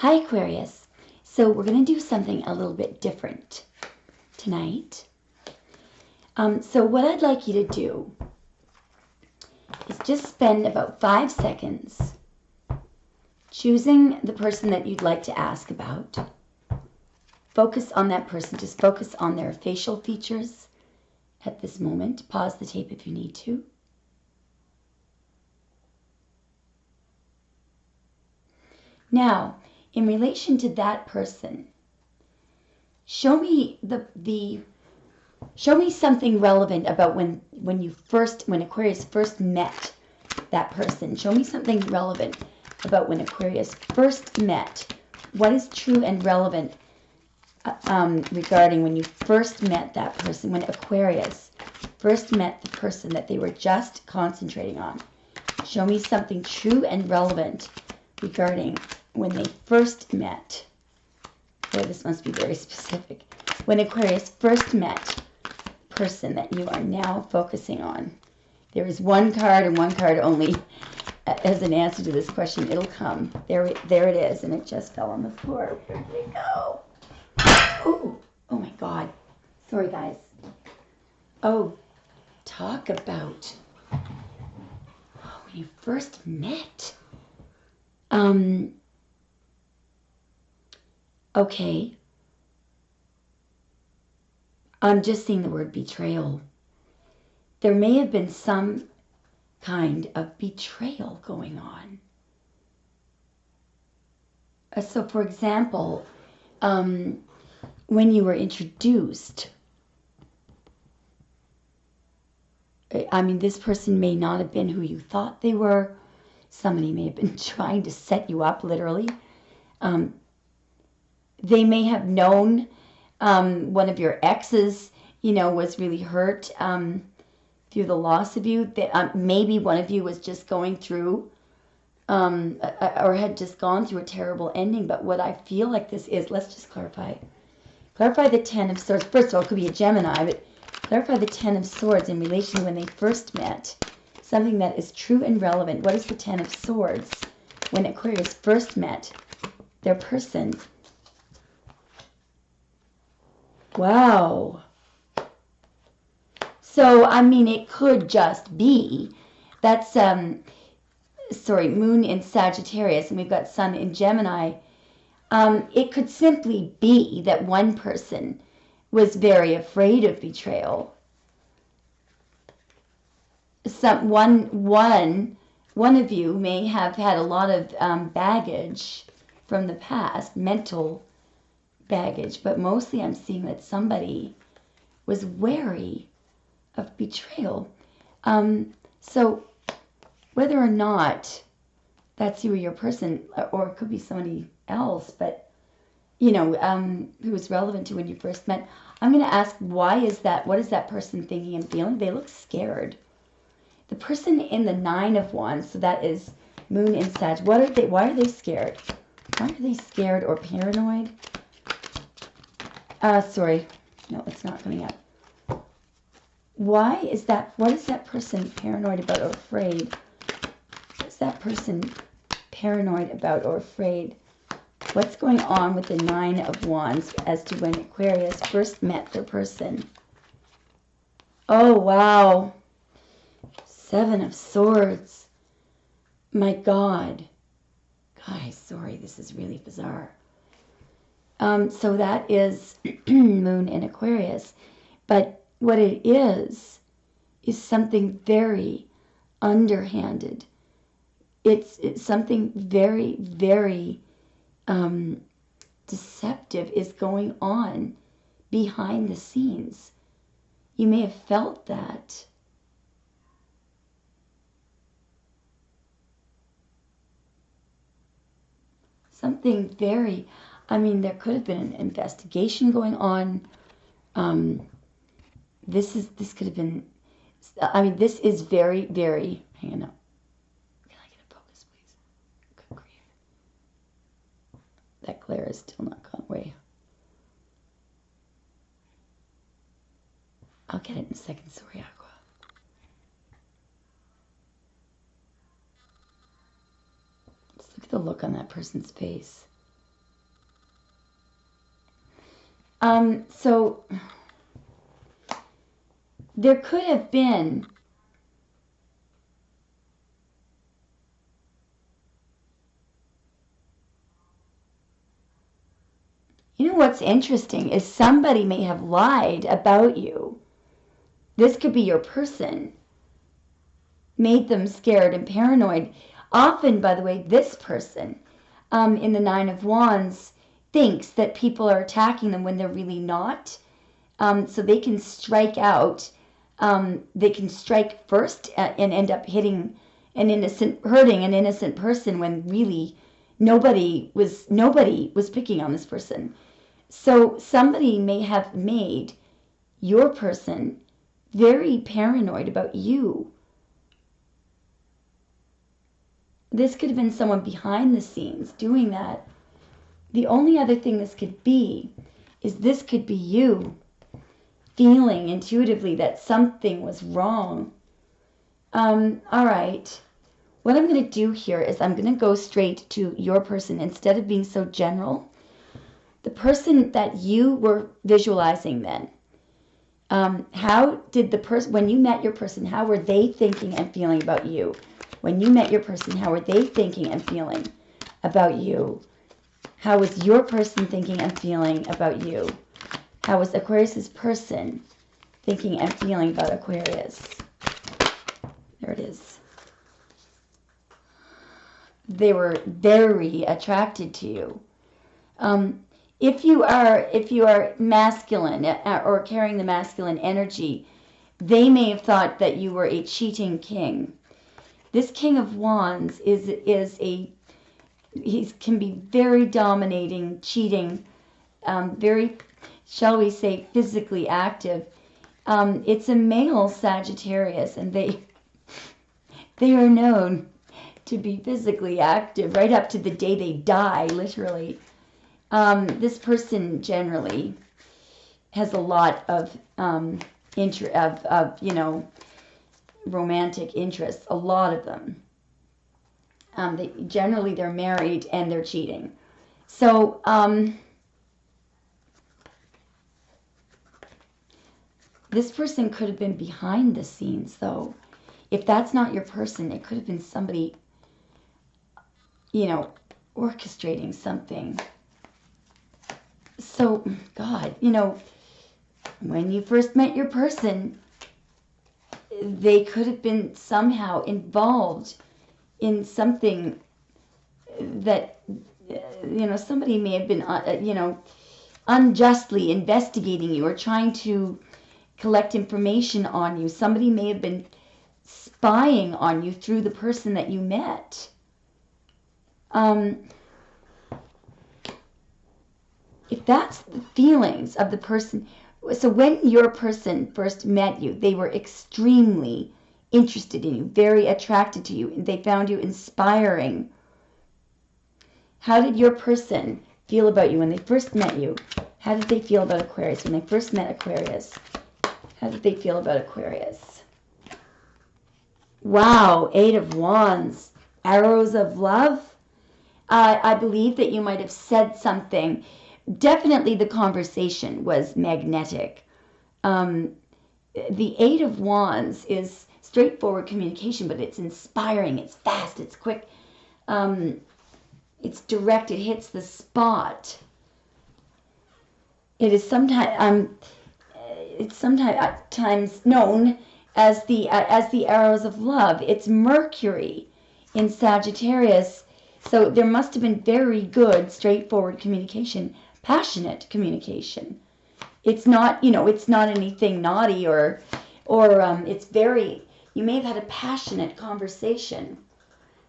Hi Aquarius. So we're going to do something a little bit different tonight. So what I'd like you to do is just spend about 5 seconds choosing the person that you'd like to ask about. Focus on that person. Just focus on their facial features at this moment. Pause the tape if you need to. Now, in relation to that person, show me show me something relevant about when Aquarius first met that person. Show me something relevant about when Aquarius first met. What is true and relevant regarding when you first met that person, when Aquarius first met the person that they were just concentrating on. Show me something true and relevant regarding when they first met. Boy, this must be very specific. When Aquarius first met the person that you are now focusing on. There is one card and one card only as an answer to this question. It'll come. There it is, and it just fell on the floor. Where did it go? Oh my God. Sorry, guys. Oh, talk about when you first met. Okay. I'm just seeing the word betrayal. There may have been some kind of betrayal going on. So, for example, when you were introduced, I mean, this person may not have been who you thought they were. Somebody may have been trying to set you up, literally. They may have known one of your exes, was really hurt through the loss of you. Maybe one of you was just going through or had just gone through a terrible ending. But what I feel like this is, let's just clarify. Clarify the Ten of Swords. First of all, it could be a Gemini, but clarify the Ten of Swords in relation to when they first met. Something that is true and relevant. What is the Ten of Swords when Aquarius first met their person? Wow. So, I mean, it could just be, that's, Moon in Sagittarius, and we've got Sun in Gemini. It could simply be that one person was very afraid of betrayal. One of you may have had a lot of baggage from the past, mental baggage, but mostly I'm seeing that somebody was wary of betrayal. So whether or not that's you or your person, or it could be somebody else, but who was relevant to when you first met, I'm going to ask, why is that? What is that person thinking and feeling? They look scared. The person in the Nine of Wands, so that is Moon in Sag. Why are they scared? Why are they scared or paranoid? Sorry. No, it's not coming up. What is that person paranoid about or afraid? What is that person paranoid about or afraid? What's going on with the Nine of Wands as to when Aquarius first met their person? Oh, wow. Seven of Swords. My God. Guys, sorry, this is really bizarre. So that is Moon in Aquarius. But what it is something very underhanded. It's something very, very deceptive is going on behind the scenes. You may have felt that. Something very, there could have been an investigation going on. This could have been, this is very, very, hang on. Can I get a focus, please? Good grief. That glare is still not gone away. I'll get it in a second. Sorry, Aqua. Just look at the look on that person's face. So there could have been what's interesting is somebody may have lied about you. This could be your person. Made them scared and paranoid. Often, by the way, this person in the Nine of Wands thinks that people are attacking them when they're really not. So they can strike out. They can strike first and end up hurting an innocent person when really nobody was picking on this person. So somebody may have made your person very paranoid about you. This could have been someone behind the scenes doing that. The only other thing this could be is this could be you feeling intuitively that something was wrong. All right. What I'm going to do here is I'm going to go straight to your person instead of being so general. The person that you were visualizing then. How did the person, when you met your person, how were they thinking and feeling about you? When you met your person, how were they thinking and feeling about you? How was your person thinking and feeling about you? How was Aquarius's person thinking and feeling about Aquarius? There it is. They were very attracted to you. If you are masculine or carrying the masculine energy, they may have thought that you were a cheating king. This King of Wands he can be very dominating, cheating, very, shall we say, physically active. It's a male Sagittarius, and they are known to be physically active right up to the day they die, literally. This person generally has a lot of romantic interests, a lot of them. They're married and they're cheating. So this person could have been behind the scenes, though. If that's not your person, it could have been somebody, orchestrating something. So, God, when you first met your person, they could have been somehow involved in something that, somebody may have been, unjustly investigating you or trying to collect information on you. Somebody may have been spying on you through the person that you met. If that's the feelings of the person, so when your person first met you, they were extremely interested in you, very attracted to you, and they found you inspiring. How did your person feel about you when they first met you? How did they feel about Aquarius when they first met Aquarius? How did they feel about Aquarius? Wow, Eight of Wands, arrows of love. I believe that you might have said something. Definitely the conversation was magnetic. The Eight of Wands is straightforward communication, but it's inspiring, it's fast, it's quick, it's direct, it hits the spot. It is sometimes known as the arrows of love. It's Mercury in Sagittarius, so there must have been very good, straightforward communication. Passionate communication. It's not, it's not anything naughty or it's very, you may have had a passionate conversation.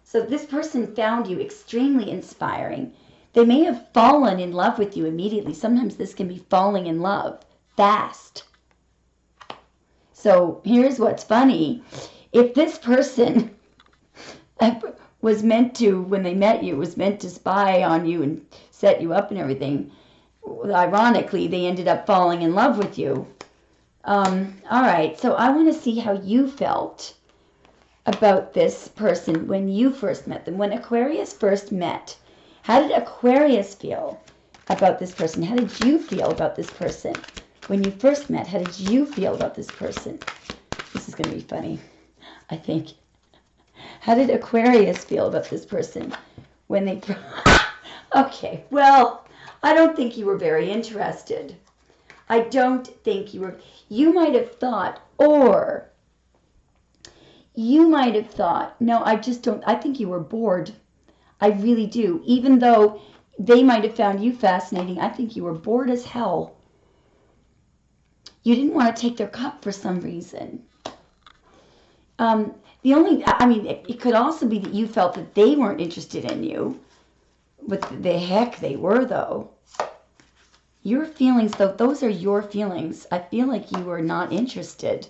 So this person found you extremely inspiring. They may have fallen in love with you immediately. Sometimes this can be falling in love fast. So here's what's funny. If this person was meant to, when they met you, was meant to spy on you and set you up and everything, ironically, they ended up falling in love with you. All right, so I want to see how you felt about this person when you first met them. When Aquarius first met, how did Aquarius feel about this person? How did you feel about this person? When you first met, how did you feel about this person? This is going to be funny, I think. How did Aquarius feel about this person when they... Okay, well, I don't think you were very interested. I don't think you were... You might have thought, or... You might have thought, no, I just don't... I think you were bored. I really do. Even though they might have found you fascinating, I think you were bored as hell. You didn't want to take their cup for some reason. It could also be that you felt that they weren't interested in you. But the heck they were, though. Your feelings, though, those are your feelings. I feel like you were not interested.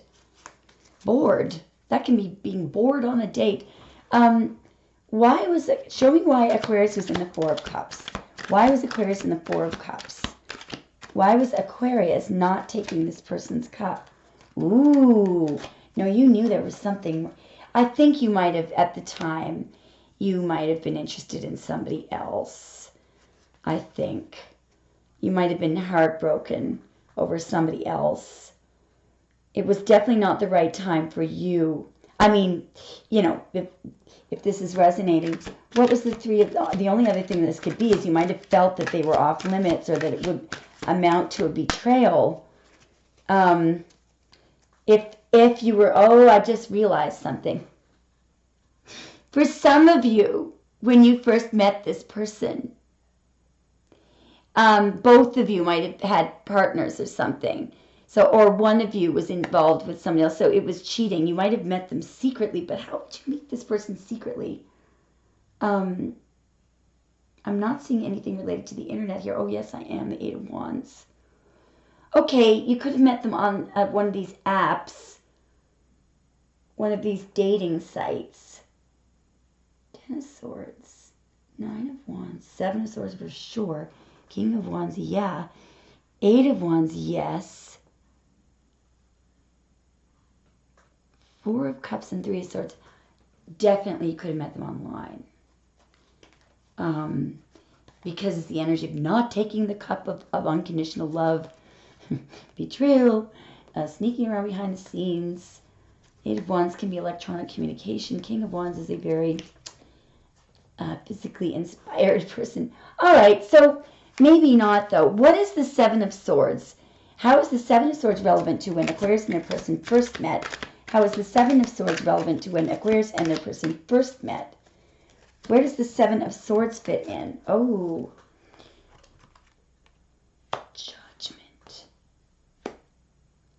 Bored. That can be being bored on a date. Why was it? Show me why Aquarius was in the Four of Cups. Why was Aquarius in the Four of Cups? Why was Aquarius not taking this person's cup? Ooh. No, you knew there was something. I think you might have, at the time, you might have been interested in somebody else. I think. You might have been heartbroken over somebody else. It was definitely not the right time for you. I mean, you know, if this is resonating, what was the only other thing this could be is you might have felt that they were off limits or that it would amount to a betrayal. If you were, I just realized something. For some of you, when you first met this person, both of you might have had partners or something. So, or one of you was involved with somebody else. So it was cheating. You might have met them secretly, but how did you meet this person secretly? I'm not seeing anything related to the internet here. Oh, yes, I am. The Eight of Wands. Okay, you could have met them on one of these apps, one of these dating sites. Ten of Swords, Nine of Wands, Seven of Swords for sure, King of Wands, yeah, Eight of Wands, yes, Four of Cups and Three of Swords. Definitely you could have met them online. Because it's the energy of not taking the cup of unconditional love, betrayal, sneaking around behind the scenes. Eight of Wands can be electronic communication. King of Wands is a very physically inspired person. All right, so maybe not, though. What is the Seven of Swords? How is the Seven of Swords relevant to when Aquarius and their person first met? How is the Seven of Swords relevant to when Aquarius and their person first met? Where does the Seven of Swords fit in? Oh. Judgment.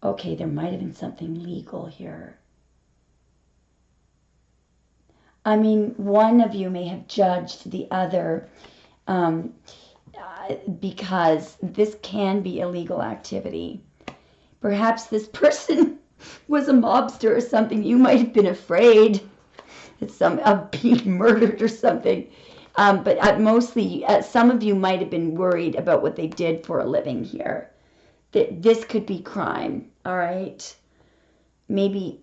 Okay, there might have been something legal here. I mean, one of you may have judged the other because this can be illegal activity. Perhaps this person was a mobster or something. You might have been afraid of being murdered or something. But mostly, some of you might have been worried about what they did for a living here. This could be crime, all right? Maybe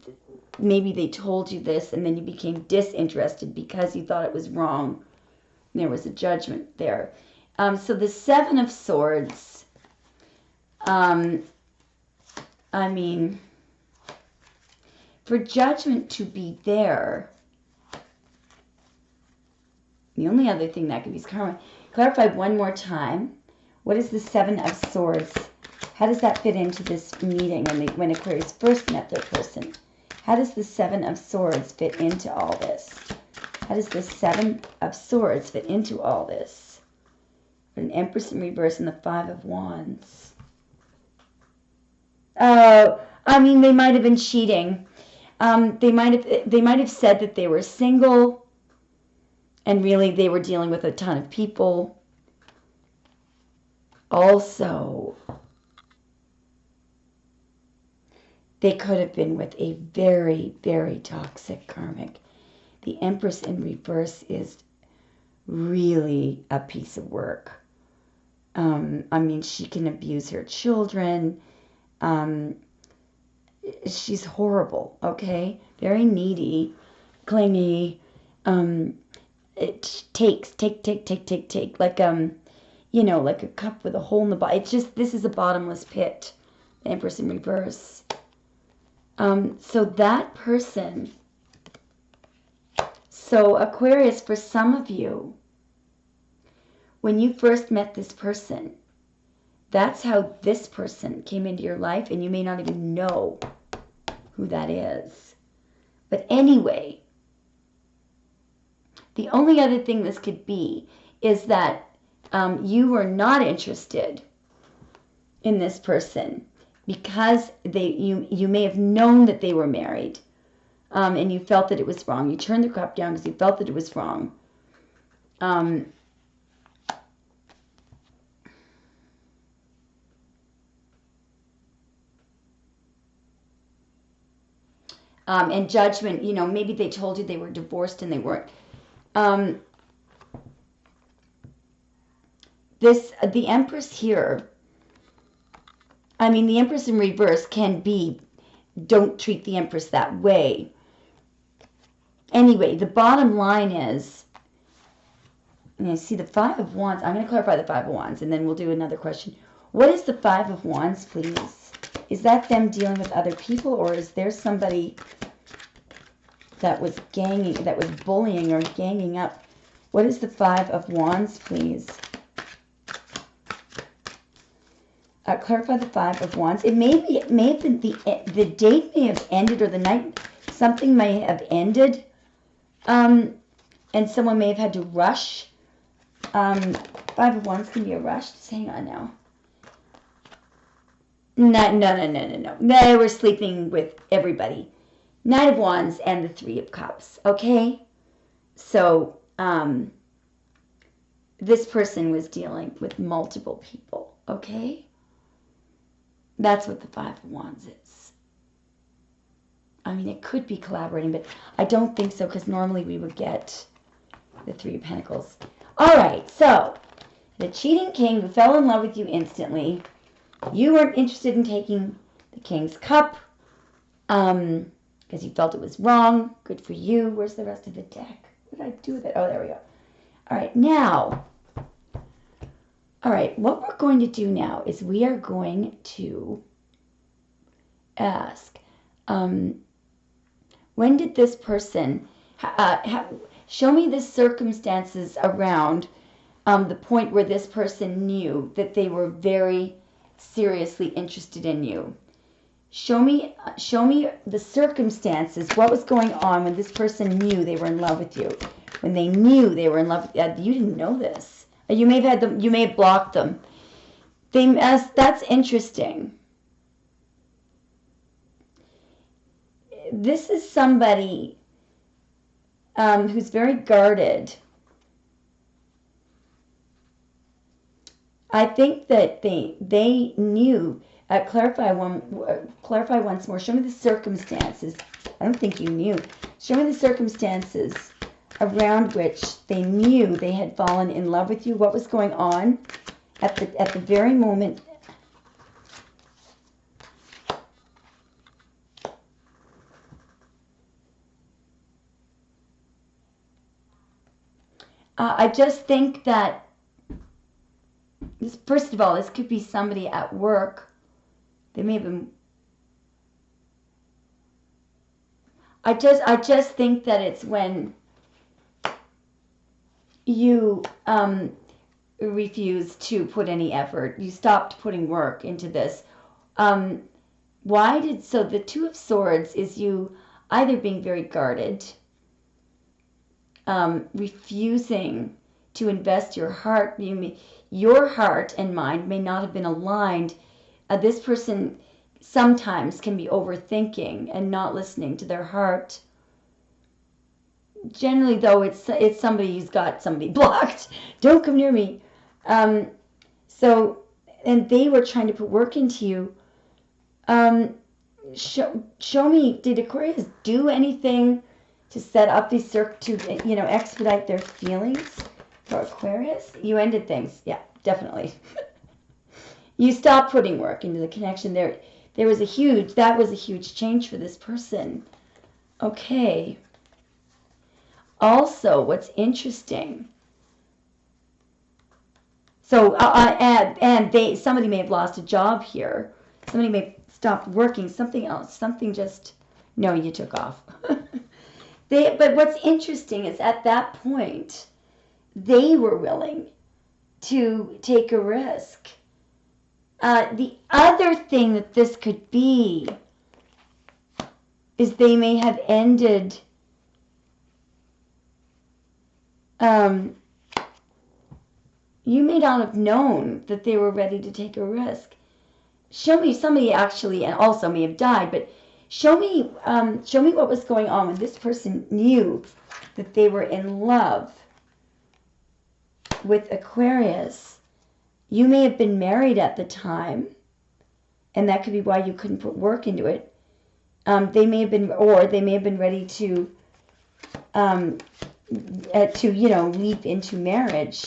they told you this and then you became disinterested because you thought it was wrong. And there was a judgment there. So the Seven of Swords, I mean, for judgment to be there, the only other thing that could be is karma. Clarify one more time. What is the Seven of Swords? How does that fit into this meeting when Aquarius first met their person? How does the Seven of Swords fit into all this? How does the Seven of Swords fit into all this? An Empress in reverse and the Five of Wands. Oh, I mean, they might have been cheating. They might have said that they were single, and really they were dealing with a ton of people. Also, they could have been with a very, very toxic karmic. The Empress in reverse is really a piece of work. I mean, she can abuse her children. She's horrible, okay? Very needy, clingy. It take. Like, you know, like a cup with a hole in the bottom. It's just, this is a bottomless pit. The Empress in reverse. So that person, so Aquarius, for some of you, when you first met this person, that's how this person came into your life, and you may not even know who that is. But anyway, the only other thing this could be is that you were not interested in this person because you may have known that they were married, and you felt that it was wrong. You turned the cup down because you felt that it was wrong. And judgment, you know, maybe they told you they were divorced and they weren't. The Empress here, I mean, the Empress in reverse can be, don't treat the Empress that way. Anyway, the bottom line is, and I see the Five of Wands. I'm going to clarify the Five of Wands, and then we'll do another question. What is the Five of Wands, please? Is that them dealing with other people, or is there somebody that was bullying or ganging up? What is the Five of Wands, please? Clarify the Five of Wands. It may have been the date may have ended, or the night, something may have ended, and someone may have had to rush. Five of Wands can be a rush. Just hang on now. No. They were sleeping with everybody. Knight of Wands and the Three of Cups. Okay? So, this person was dealing with multiple people. Okay? That's what the Five of Wands is. I mean, it could be collaborating, but I don't think so, because normally we would get the Three of Pentacles. All right, so the cheating king who fell in love with you instantly. You weren't interested in taking the King's Cup because you felt it was wrong. Good for you. Where's the rest of the deck? What did I do with it? Oh, there we go. All right, now. All right, what we're going to do now is we are going to ask, when did this person, show me the circumstances around the point where this person knew that they were very seriously interested in you. Show me the circumstances. What was going on when this person knew they were in love with you? When they knew they were in love with you. You didn't know this. You may have had them. You may have blocked them. That's interesting. This is somebody who's very guarded. I think that they knew. Clarify once more. Show me the circumstances. I don't think you knew. Show me the circumstances around which they knew they had fallen in love with you. What was going on at the very moment? I just think that first of all, this could be somebody at work. They may have been. I just think that it's when you refuse to put any effort. You stopped putting work into this. So the Two of Swords is you either being very guarded, refusing to invest your heart. Your heart and mind may not have been aligned. This person sometimes can be overthinking and not listening to their heart. Generally, though, it's somebody who's got somebody blocked. Don't come near me. And they were trying to put work into you. Show me, did Aquarius do anything to set up these to expedite their feelings for Aquarius? You ended things, yeah, definitely. You stopped putting work into the connection. That was a huge change for this person. Okay. Also, what's interesting, So, somebody may have lost a job here. Somebody may have stopped working. Something else. Something just, no, you took off. But what's interesting is at that point, they were willing to take a risk. The other thing that this could be is they may have ended you may not have known that they were ready to take a risk. Show me, somebody actually and also may have died, but show me what was going on when this person knew that they were in love with Aquarius. You may have been married at the time, and that could be why you couldn't put work into it. They may have been, or they may have been ready to leap into marriage.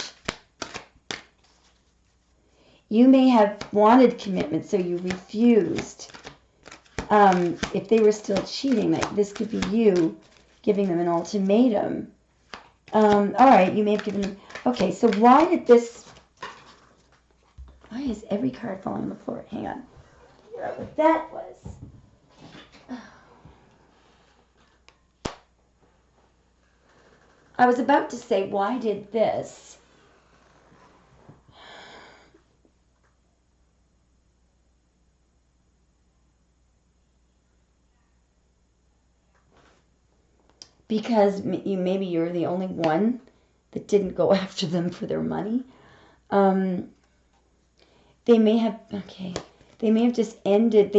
You may have wanted commitment, so you refused. If they were still cheating, this could be you giving them an ultimatum. All right, you may have given them. Okay, so why is every card falling on the floor? Hang on. Figure out what that was. I was about to say, why did this? Because maybe you're the only one that didn't go after them for their money. They may have, they may have just ended,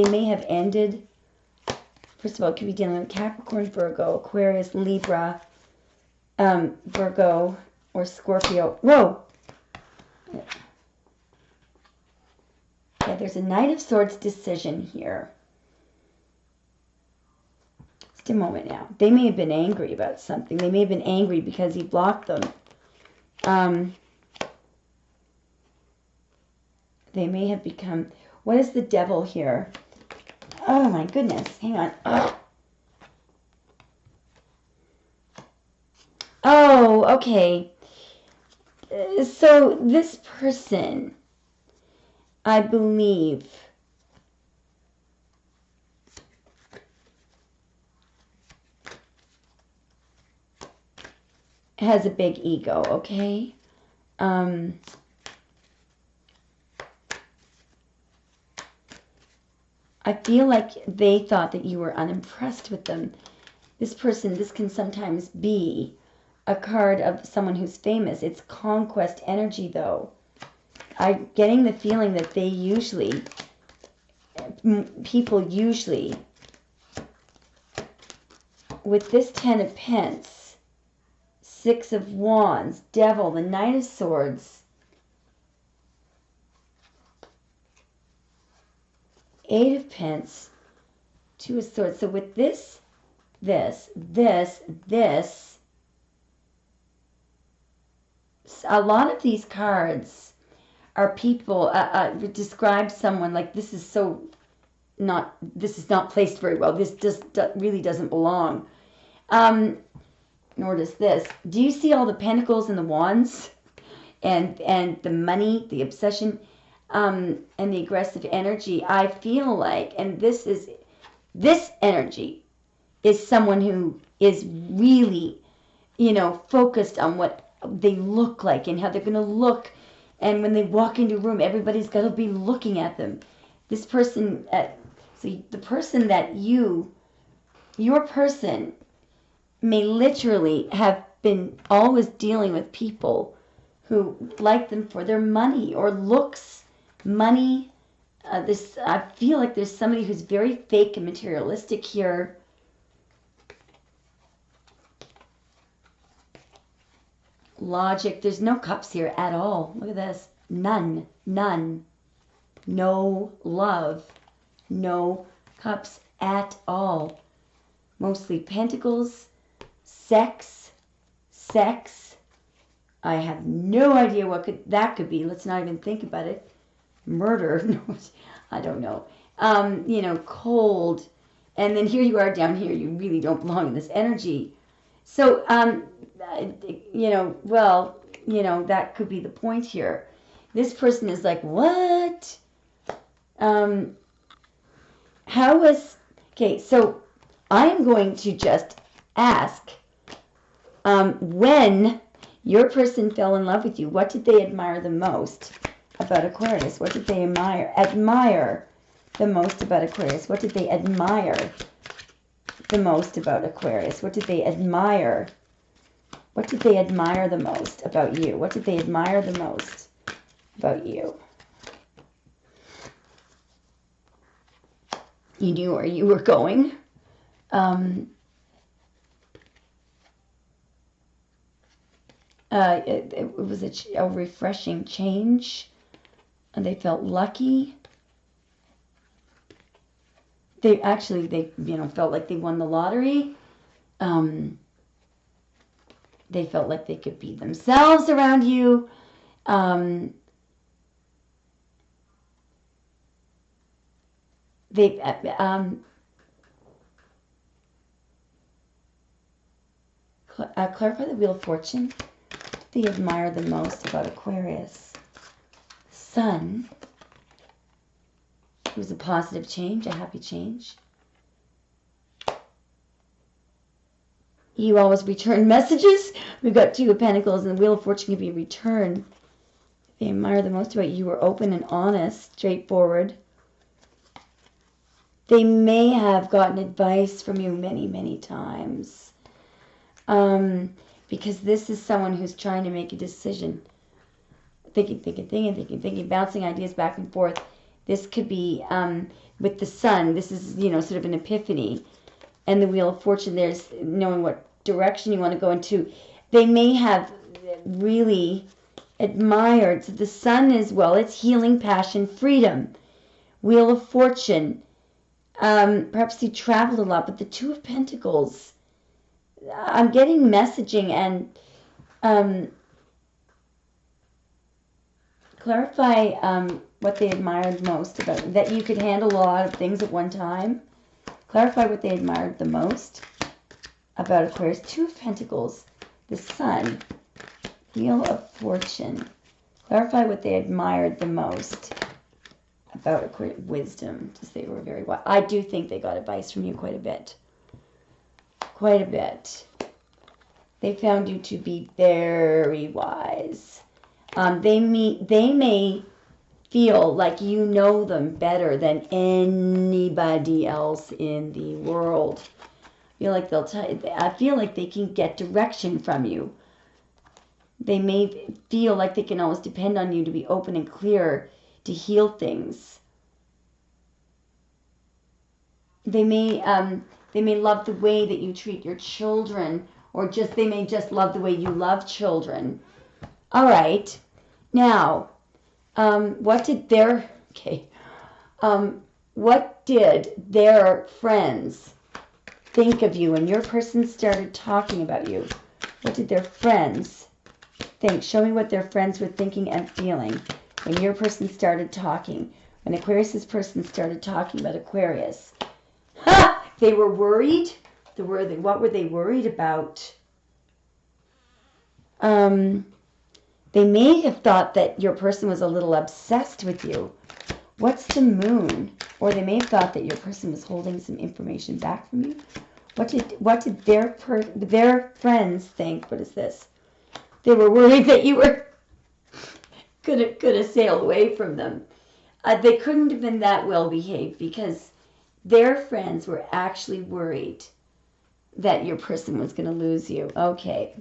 first of all, it could be dealing with Capricorn, Virgo, Aquarius, Libra, Virgo, or Scorpio. Whoa! Yeah, there's a Knight of Swords decision here. Just a moment now. They may have been angry about something. They may have been angry because he blocked them. They may have become... What is the Devil here? Oh my goodness. Hang on. Ugh. Oh, okay. So this person, I believe, has a big ego, okay? I feel like they thought that you were unimpressed with them. This can sometimes be a card of someone who's famous. It's conquest energy, though. I'm getting the feeling that people usually, with this Ten of Pence, Six of Wands, Devil, the Knight of Swords, Eight of Pence, Two of Swords. So with this, a lot of these cards are people, describe someone like this is not placed very well. This really doesn't belong. Nor does this. Do you see all the pentacles and the wands? And the money, the obsession, and the aggressive energy? I feel like, and this energy is someone who is really, focused on what they look like and how they're going to look. And when they walk into a room, everybody's got to be looking at them. This person, so the person that your person may literally have been always dealing with people who like them for their money or looks, money. I feel like there's somebody who's very fake and materialistic here. Logic. There's no cups here at all. Look at this. None. No love. No cups at all. Mostly pentacles. Sex. I have no idea what that could be. Let's not even think about it. Murder. No, I don't know. Cold. And then here you are down here. You really don't belong in this energy. So, that could be the point here. This person is like, what? How was... Okay, so I'm going to just ask, when your person fell in love with you, what did they admire the most about Aquarius? What did they admire the most about Aquarius? What did they admire the most about Aquarius? What did they admire? What did they admire the most about you? What did they admire the most about you? You knew where you were going. It was a refreshing change, and they felt lucky. They felt like they won the lottery. They felt like they could be themselves around you. Clarify the Wheel of Fortune. They admire the most about Aquarius. Sun. It was a positive change, a happy change. You always return messages. We've got Two of Pentacles, and the Wheel of Fortune can be returned. They admire the most about you. You were open and honest, straightforward. They may have gotten advice from you many, many times. Because this is someone who's trying to make a decision. Thinking, bouncing ideas back and forth. This could be, with the Sun, this is, sort of an epiphany. And the Wheel of Fortune, there's knowing what direction you want to go into. They may have really admired. So the Sun is, well, it's healing, passion, freedom. Wheel of Fortune. Perhaps you traveled a lot, but the Two of Pentacles, I'm getting messaging, and clarify what they admired most about that you could handle a lot of things at one time. Clarify what they admired the most about Aquarius. Two of Pentacles, the Sun, Wheel of Fortune. Clarify what they admired the most about Aquarius. Wisdom, just they were very wise. I do think they got advice from you quite a bit. Quite a bit. They found you to be very wise. They may feel like you know them better than anybody else in the world. I feel like they can get direction from you. They may feel like they can always depend on you to be open and clear, to heal things. They may love the way that you treat your children, or they may just love the way you love children. All right. Now, what did their friends think of you when your person started talking about you? What did their friends think? Show me what their friends were thinking and feeling when your person started talking. When Aquarius's person started talking about Aquarius. Ha! They were worried. What were they worried about? They may have thought that your person was a little obsessed with you. What's the Moon? Or they may have thought that your person was holding some information back from you. What did their friends think? What is this? They were worried that you were gonna sail away from them. They couldn't have been that well behaved, because their friends were actually worried that your person was going to lose you. Okay.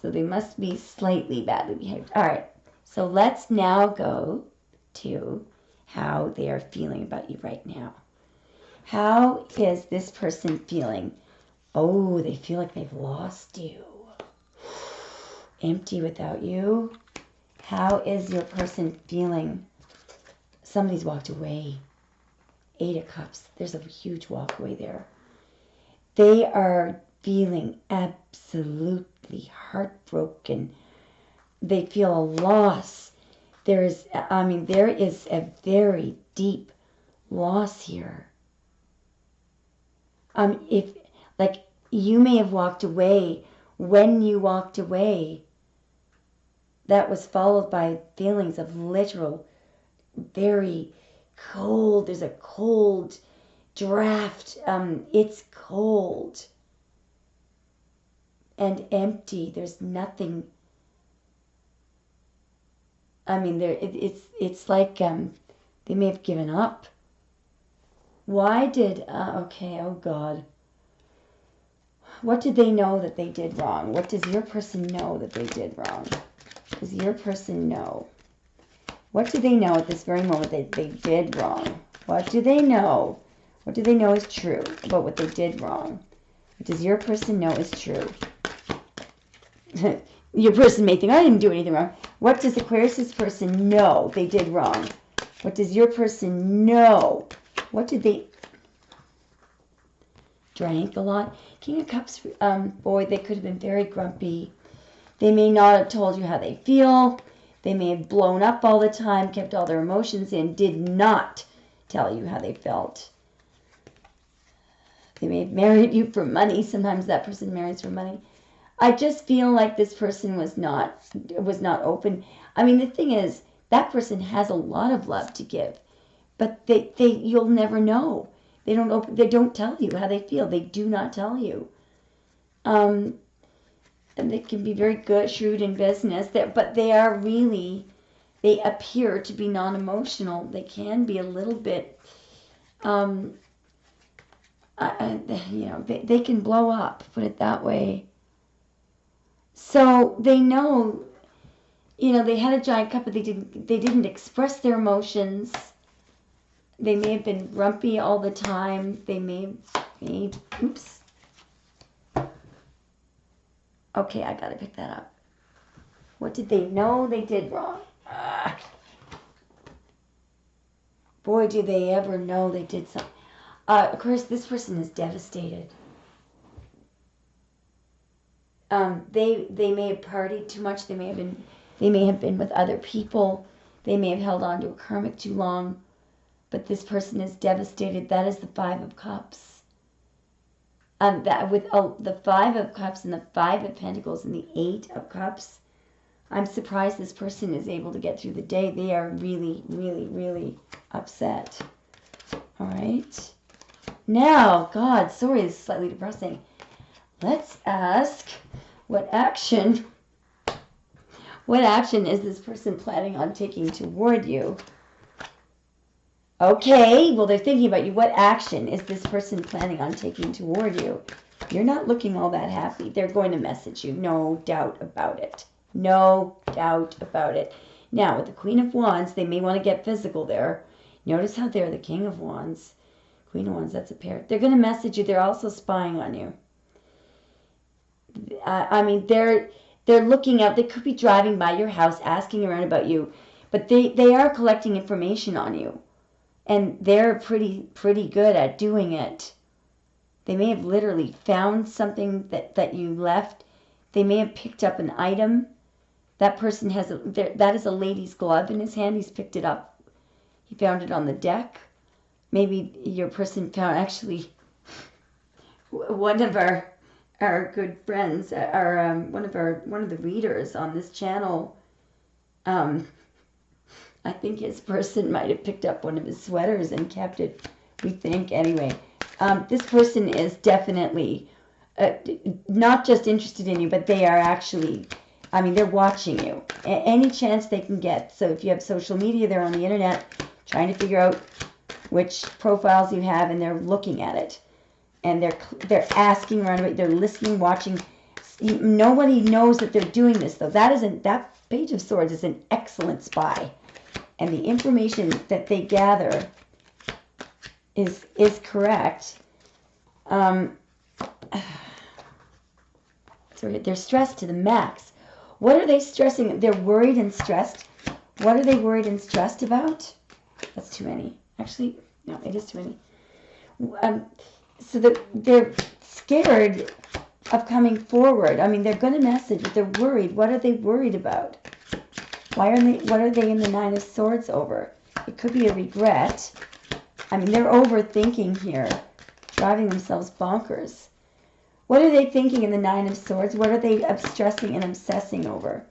So they must be slightly badly behaved. All right. So let's now go to how they are feeling about you right now. How is this person feeling? Oh, they feel like they've lost you. Empty without you. How is your person feeling? Somebody's walked away. 8 of Cups. There's a huge walk away there. They are feeling absolutely heartbroken. They feel a loss. There is a very deep loss here. You may have walked away. When you walked away, that was followed by feelings of literal, very cold. There's a cold draft. It's cold and empty. There's nothing. I mean, it's like they may have given up. Why did, okay, oh God. What did they know that they did wrong? What does your person know that they did wrong? Does your person know? What do they know at this very moment that they did wrong? What do they know? What do they know is true about what they did wrong? What does your person know is true? Your person may think, I didn't do anything wrong. What does Aquarius' person know they did wrong? What does your person know? What did they... Drank a lot. King of Cups, boy, they could have been very grumpy. They may not have told you how they feel. They may have blown up all the time, kept all their emotions in, did not tell you how they felt. They may have married you for money. Sometimes that person marries for money. I just feel like this person was not open. I mean, the thing is, that person has a lot of love to give, but you'll never know. They don't tell you how they feel. They do not tell you. And they can be very good, shrewd in business, but they appear to be non-emotional. They can be a little bit, they can blow up, put it that way. So they know, they had a giant cup, but they didn't express their emotions. They may have been grumpy all the time. They may have, oops. Okay, I gotta pick that up. What did they know they did wrong? Boy, do they ever know they did something. Of course, this person is devastated. They may have partied too much. They may have been with other people. They may have held on to a karmic too long. But this person is devastated. That is the Five of Cups. That with the Five of Cups and the Five of Pentacles and the Eight of Cups, I'm surprised this person is able to get through the day. They are really, really, really upset. All right. Now, God, sorry, this is slightly depressing. Let's ask, what action is this person planning on taking toward you? Okay, well, they're thinking about you. What action is this person planning on taking toward you? You're not looking all that happy. They're going to message you. No doubt about it. No doubt about it. Now, with the Queen of Wands, they may want to get physical there. Notice how they're the King of Wands. Queen of Wands, that's a pair. They're going to message you. They're also spying on you. I mean, they're looking out. They could be driving by your house, asking around about you. But they are collecting information on you. And they're pretty good at doing it. They may have literally found something that you left. They may have picked up an item. That person that is a lady's glove in his hand. He's picked it up. He found it on the deck. Maybe your person found, actually, one of our good friends, one of the readers on this channel, I think his person might have picked up one of his sweaters and kept it, we think. Anyway, this person is definitely not just interested in you, but they are actually, I mean, they're watching you. Any chance they can get. So if you have social media, they're on the internet trying to figure out which profiles you have, and they're looking at it. And they're asking around about it. They're listening, watching. Nobody knows that they're doing this, though. That Page of Swords is an excellent spy. And the information that they gather is correct. So they're stressed to the max. What are they stressing? They're worried and stressed. What are they worried and stressed about? That's too many. Actually, no, it is too many. So they're scared of coming forward. I mean, they're going to message, but they're worried. What are they worried about? What are they in the Nine of Swords over? It could be a regret. I mean, they're overthinking here, driving themselves bonkers. What are they thinking in the Nine of Swords? What are they stressing and obsessing over?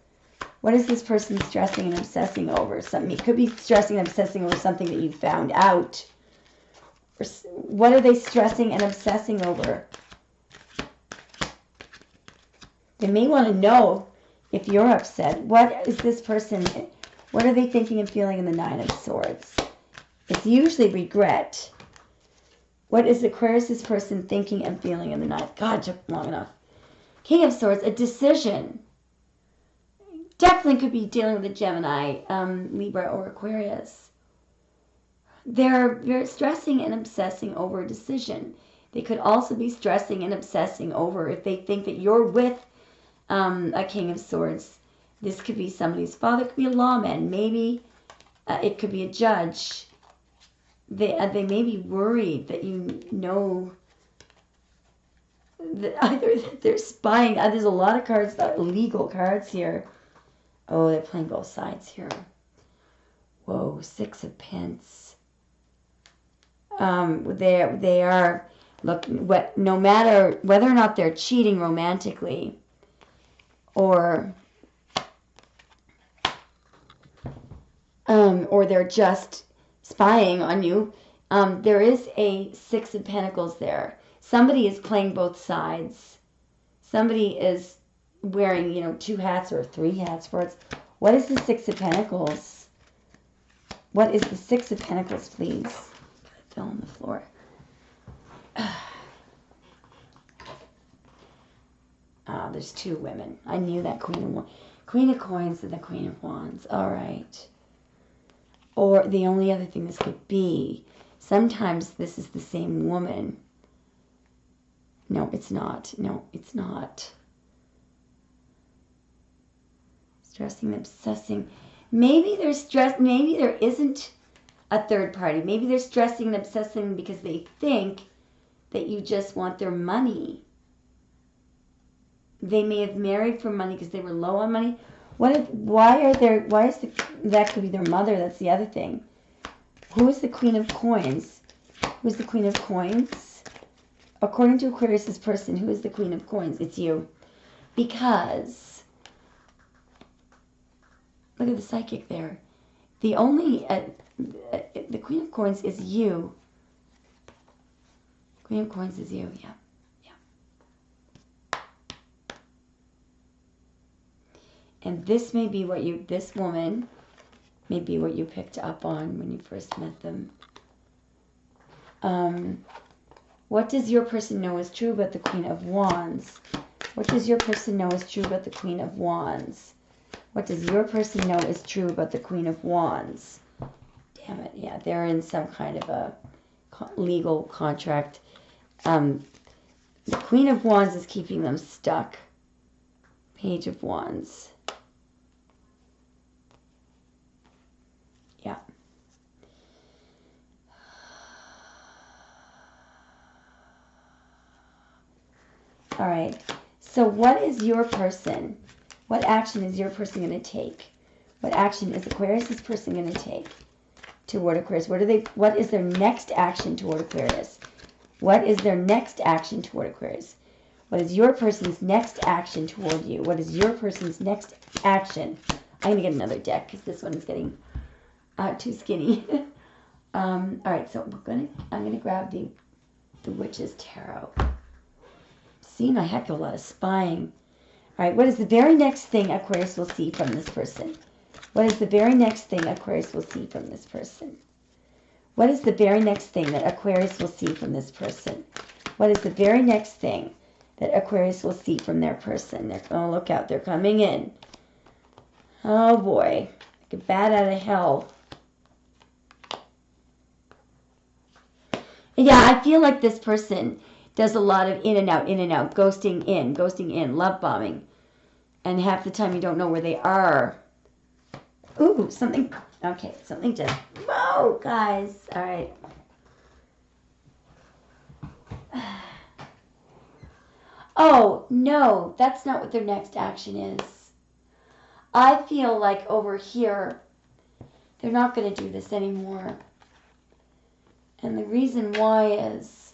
What is this person stressing and obsessing over? Something, it could be stressing and obsessing over something that you found out. Or what are they stressing and obsessing over? They may want to know if you're upset. What is this person, what are they thinking and feeling in the Nine of Swords? It's usually regret. What is Aquarius' person thinking and feeling in the Nine? God, it took long enough. King of Swords, a decision. Definitely could be dealing with a Gemini, Libra, or Aquarius. They're stressing and obsessing over a decision. They could also be stressing and obsessing over if they think that you're with a King of Swords. This could be somebody's father, it could be a lawman, maybe it could be a judge. They may be worried that you know that either that they're spying. There's a lot of cards, legal cards here. Oh, they're playing both sides here. Whoa, Six of Pence. They are, look, no matter whether or not they're cheating romantically or they're just spying on you, there is a Six of Pentacles there. Somebody is playing both sides. Somebody is wearing, two hats or three hats for it. What is the Six of Pentacles? What is the Six of Pentacles, please? I fell on the floor. There's two women. I knew that Queen of Coins and the Queen of Wands. All right. Or the only other thing this could be, sometimes this is the same woman. No, it's not. No, it's not. Stressing, obsessing. Maybe they're stressed. Maybe there isn't a third party. Maybe they're stressing and obsessing because they think that you just want their money. They may have married for money because they were low on money. That could be their mother. That's the other thing. Who is the Queen of Coins? Who's the Queen of Coins? According to Aquarius' person, who is the Queen of Coins? It's you. Because, look at the psychic there. The Queen of Coins is you. Queen of Coins is you, yeah. And this may be this woman may be what you picked up on when you first met them. What does your person know is true about the Queen of Wands? What does your person know is true about the Queen of Wands? What does your person know is true about the Queen of Wands? Damn it, yeah, they're in some kind of a legal contract. The Queen of Wands is keeping them stuck. Page of Wands. Yeah. All right. So what is your person? What action is your person going to take? What action is Aquarius' person going to take toward Aquarius? What is their next action toward Aquarius? What is their next action toward Aquarius? What is your person's next action toward you? What is your person's next action? I'm going to get another deck because this one is getting too skinny. All right, so I'm going to grab the Witch's Tarot. Seen a heck of a lot of spying. All right, what is the very next thing Aquarius will see from this person? What is the very next thing Aquarius will see from this person? What is the very next thing that Aquarius will see from this person? What is the very next thing that Aquarius will see from their person? Oh, look out, they're coming in. Oh boy, like a bat out of hell. Yeah, I feel like this person does a lot of in and out, ghosting in, love bombing. And half the time you don't know where they are. Ooh, something just, whoa, guys. All right. Oh, no, that's not what their next action is. I feel like over here, they're not going to do this anymore. And the reason why is,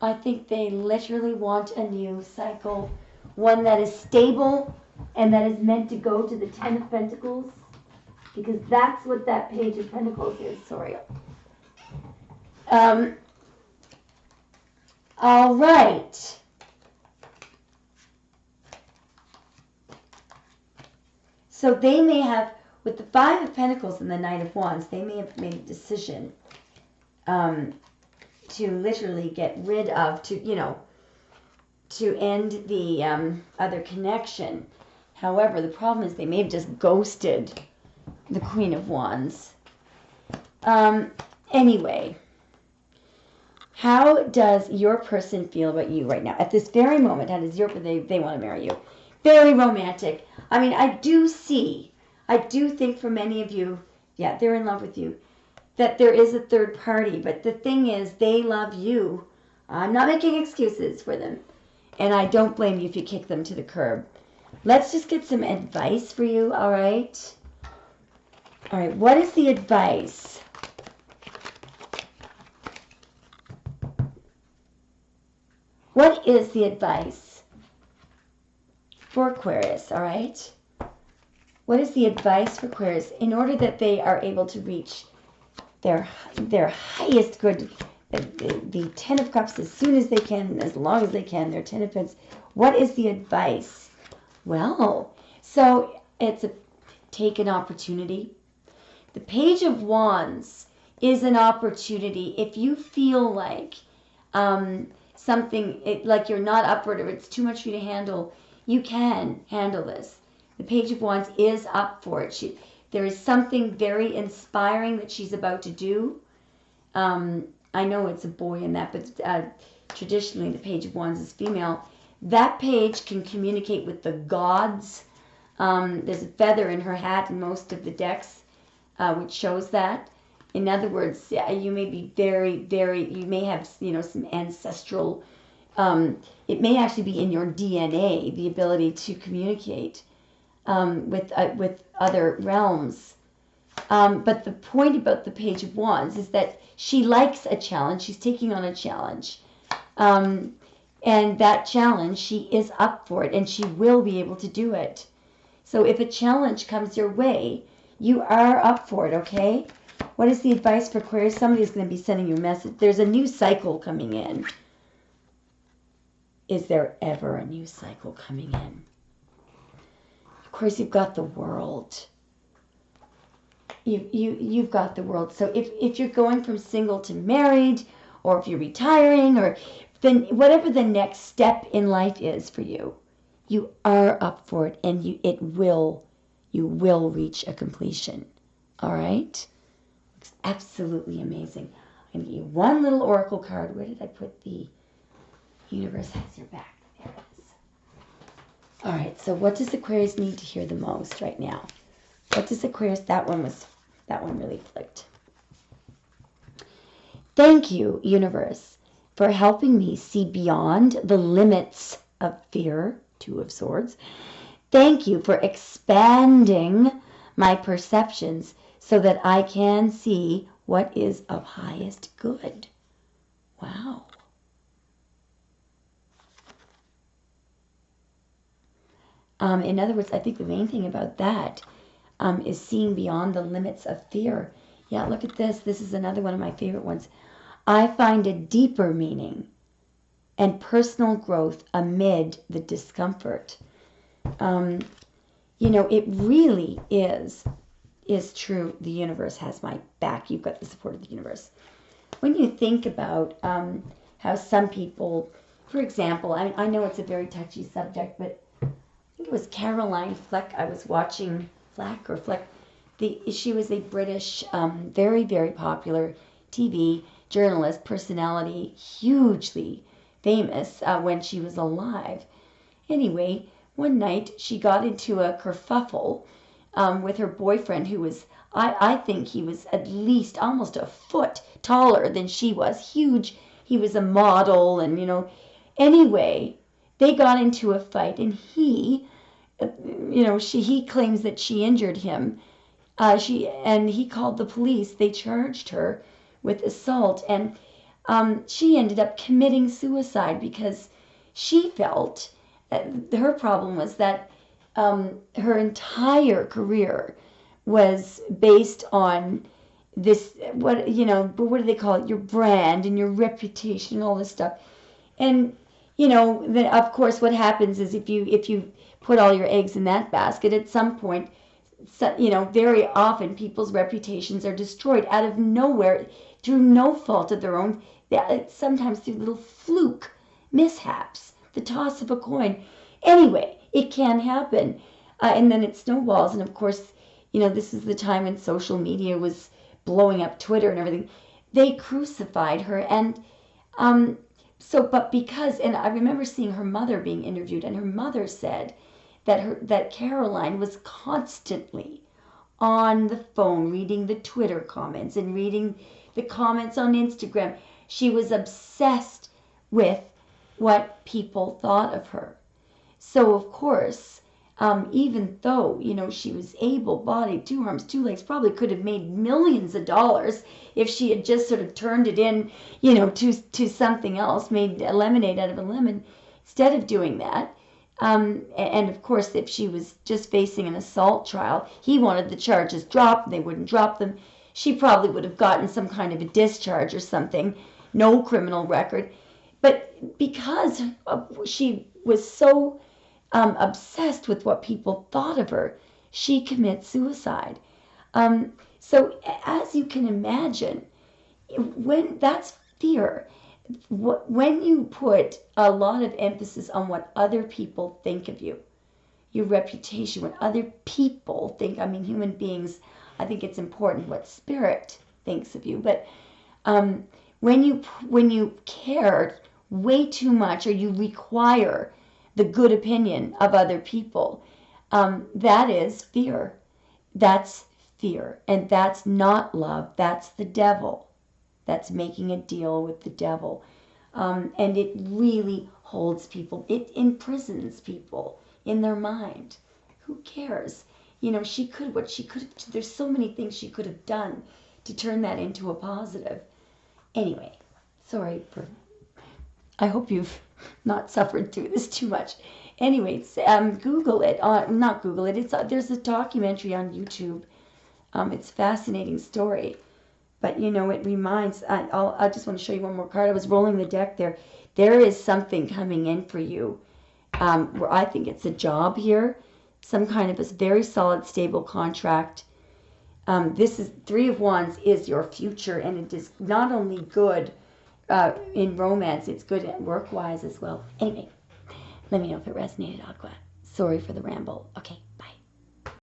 I think they literally want a new cycle. One that is stable, and that is meant to go to the Ten of Pentacles, because that's what that Page of Pentacles is. Sorry. All right. So they may have, with the Five of Pentacles and the Knight of Wands, they may have made a decision to literally get rid of, to end the other connection. However, the problem is they may have just ghosted the Queen of Wands. Anyway, how does your person feel about you right now? At this very moment, how does they want to marry you? Very romantic. I mean, I do think for many of you, yeah, they're in love with you, that there is a third party. But the thing is, they love you. I'm not making excuses for them. And I don't blame you if you kick them to the curb. Let's just get some advice for you, all right? All right, what is the advice? What is the advice for Aquarius, all right? What is the advice for Aquarius in order that they are able to reach their highest good, the Ten of Cups, as soon as they can, as long as they can, their Ten of Pentacles? What is the advice? Well, so it's take an opportunity. The Page of Wands is an opportunity. If you feel like like you're not upward or it's too much for you to handle, you can handle this. The Page of Wands is up for it. There is something very inspiring that she's about to do. I know it's a boy in that, but traditionally the Page of Wands is female. That page can communicate with the gods. There's a feather in her hat in most of the decks, which shows that. In other words, you may be you may have, some ancestral, it may actually be in your DNA, the ability to communicate with other realms. But the point about the Page of Wands is that she likes a challenge. She's taking on a challenge. And that challenge, she is up for it, and she will be able to do it. So if a challenge comes your way, you are up for it, okay? What is the advice for Aquarius? Somebody is going to be sending you a message. There's a new cycle coming in. Is there ever a new cycle coming in? Of course, you've got the World. You've got the World. So if you're going from single to married, or if you're retiring, or then whatever the next step in life is for you, you are up for it, and you will reach a completion. All right? It's absolutely amazing. I'm going to give you one little oracle card. Where did I put the universe has your back? There it is. All right, so what does Aquarius need to hear the most right now? What does Aquarius, that one really flicked. Thank you, universe, for helping me see beyond the limits of fear, Two of Swords. Thank you for expanding my perceptions so that I can see what is of highest good. Wow. In other words, I think the main thing about that is seeing beyond the limits of fear. Yeah, look at this. This is another one of my favorite ones. I find a deeper meaning and personal growth amid the discomfort. It really is true. The universe has my back. You've got the support of the universe. When you think about how some people, for example, I know it's a very touchy subject, but I think it was Caroline Fleck. I was watching Fleck. She was a British, very, very popular TV journalist, personality, hugely famous when she was alive. Anyway, one night she got into a kerfuffle with her boyfriend, who was, I think he was at least almost a foot taller than she was. Huge. He was a model, and Anyway, they got into a fight, and he claims that she injured him. He called the police. They charged her with assault, and she ended up committing suicide because she felt her problem was that her entire career was based on this, what do they call it, your brand and your reputation and all this stuff. And then of course what happens is if you put all your eggs in that basket, at some point, very often people's reputations are destroyed out of nowhere through no fault of their own, sometimes through little fluke mishaps, the toss of a coin. Anyway, it can happen. And then it snowballs. And of course, this is the time when social media was blowing up, Twitter and everything. They crucified her. And and I remember seeing her mother being interviewed, and her mother said that Caroline was constantly on the phone reading the Twitter comments and reading the comments on Instagram. She was obsessed with what people thought of her. So of course, even though she was able-bodied, 2 arms, 2 legs, probably could have made millions of dollars if she had just sort of turned it in, to something else, made a lemonade out of a lemon, instead of doing that. And of course, if she was just facing an assault trial, he wanted the charges dropped, they wouldn't drop them. She probably would have gotten some kind of a discharge or something, no criminal record. But because she was so obsessed with what people thought of her, she commits suicide. So as you can imagine, when that's fear, when you put a lot of emphasis on what other people think of you, your reputation, what other people think, human beings, I think it's important what spirit thinks of you, but when you care way too much, or you require the good opinion of other people, that is fear. That's fear, and that's not love. That's the devil. That's making a deal with the devil. And it really holds people. It imprisons people in their mind. Who cares? There's so many things she could have done to turn that into a positive. Anyway, sorry I hope you've not suffered through this too much. Anyways, Google it. Not Google it. There's a documentary on YouTube. It's a fascinating story. But it reminds, I just want to show you one more card. I was rolling the deck there. There is something coming in for you, where I think it's a job here, some kind of a very solid, stable contract. This is 3 of Wands is your future, and it is not only good in romance, it's good work-wise as well. Anyway, let me know if it resonated, Aqua. Sorry for the ramble. Okay.